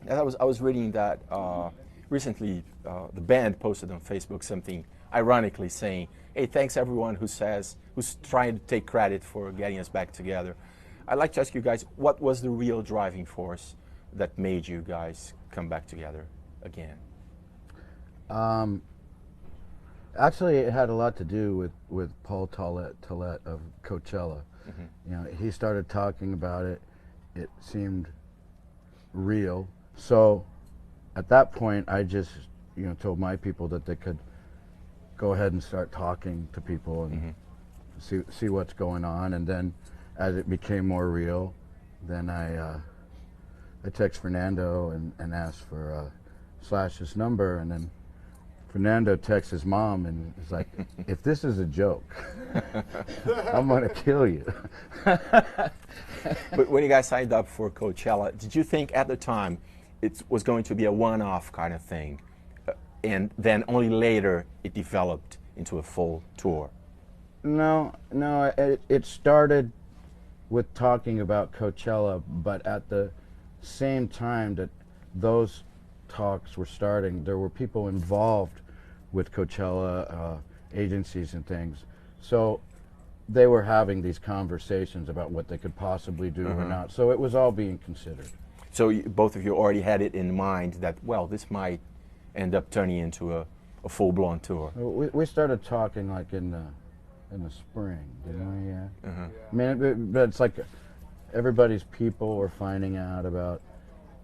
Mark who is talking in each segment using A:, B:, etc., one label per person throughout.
A: And I was reading that recently. The band posted on Facebook something ironically saying, "Hey, thanks everyone who's trying to take credit for getting us back together." I'd like to ask you guys, what was the real driving force that made you guys come back together again?
B: Actually, it had a lot to do with Paul Tollett of Coachella. You know, he started talking about it. It seemed real. So at that point, I just, you know, told my people that they could go ahead and start talking to people and see what's going on. And then as it became more real, then I text Fernando and asked for Slash's number, and then Fernando texts his mom and is like, "If this is a joke, I'm gonna kill you."
A: But when you guys signed up for Coachella, did you think at the time it was going to be a one-off kind of thing, and then only later it developed into a full tour?
B: No, it started with talking about Coachella, but at the same time that those talks were starting, there were people involved with Coachella, agencies and things. So they were having these conversations about what they could possibly do or not. So it was all being considered.
A: So both of you already had it in mind that, well, this might end up turning into a full-blown tour.
B: We started talking like in the spring, you know, I mean, but it's like everybody's people were finding out about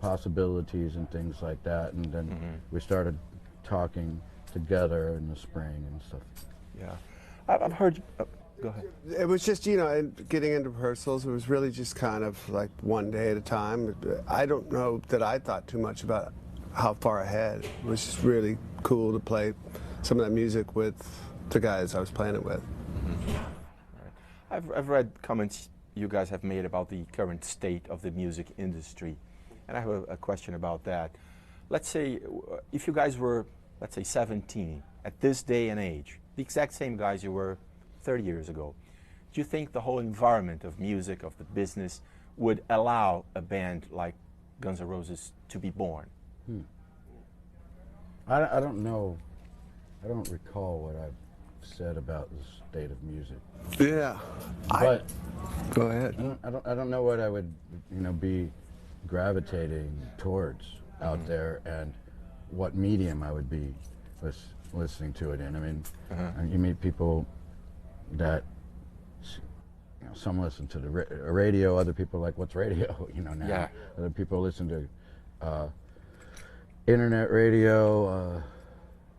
B: possibilities and things like that, and then we started talking together in the spring and stuff.
A: Yeah, I've heard. Go ahead.
C: It was just, you know, getting into rehearsals, it was really just kind of like one day at a time. I don't know that I thought too much about how far ahead. It was just really cool to play some of that music with the guys I was playing it with.
A: Right. I've read comments you guys have made about the current state of the music industry, and I have a question about that. Let's say if you guys were, let's say, 17 at this day and age, the exact same guys you were 30 years ago, do you think the whole environment of music, of the business, would allow a band like Guns N' Roses to be born?
B: I don't know. I don't recall what I've said about the state of music.
C: Yeah.
B: But
C: go ahead.
B: I don't know what I would, you know, be gravitating towards out there, and what medium I would be listening to it in. I mean, you meet people that, you know, some listen to the radio, other people are like, what's radio? You know, now.
A: Yeah.
B: Other people listen to internet radio,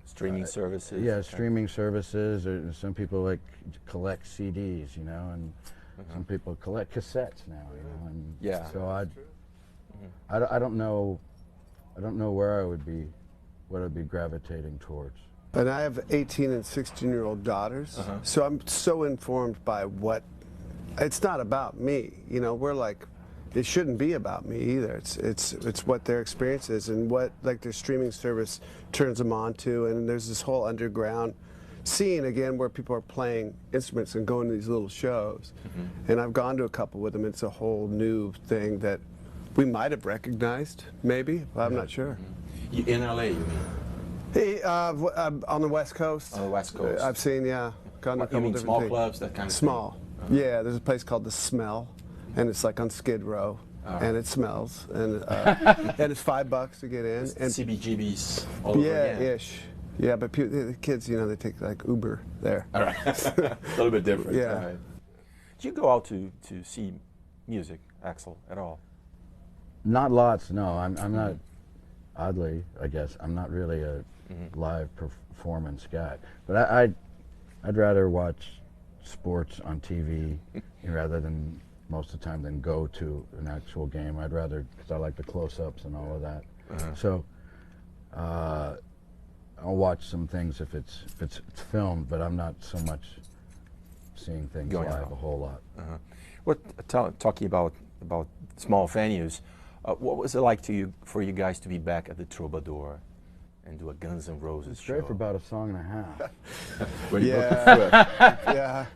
A: Streaming services.
B: yeah, streaming services. Or some people like collect CDs, you know, and some people collect cassettes now, you know. And
A: Yeah.
B: so I don't know where I would be, what I'd be gravitating towards.
C: And I have 18 and 16-year-old daughters, so I'm so informed by what, it's not about me, you know, we're like, it shouldn't be about me either. It's what their experience is and what, like, their streaming service turns them on to, and there's this whole underground scene again where people are playing instruments and going to these little shows. And I've gone to a couple with them. It's a whole new thing that we might have recognized, maybe, but I'm not sure.
A: In LA, you mean?
C: Hey, on the West Coast.
A: On the West Coast.
C: I've seen, yeah. Gone to a
A: You
C: couple
A: mean
C: different
A: small
C: things.
A: clubs, that kind of
C: Small.
A: thing?
C: Yeah, there's a place called The Smell, and it's like on Skid Row, and it smells, and and it's $5 to get in. And
A: CBGBs all over
C: yeah,
A: again.
C: ish. Yeah, but the kids, you know, they take like Uber there.
A: All right. A little bit different.
C: Yeah.
A: All right. Do you go out to see music, Axel, at all?
B: Not lots, no. I'm not, oddly, I guess, I'm not really a live performance guy. But I'd rather watch sports on TV rather than, most of the time, than go to an actual game. I'd rather, because I like the close-ups and all of that. So I'll watch some things if it's filmed, but I'm not so much seeing things
A: Going
B: live
A: out.
B: a whole lot.
A: Talking about small venues, what was it like for you guys to be back at the Troubadour and do a Guns N' Roses show?
B: Straight for about a song and a half.
A: When you broke
C: Yeah.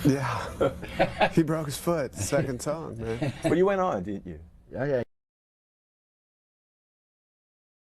C: Yeah. He broke his foot, second song, man.
A: But you went on, didn't you?
B: Yeah.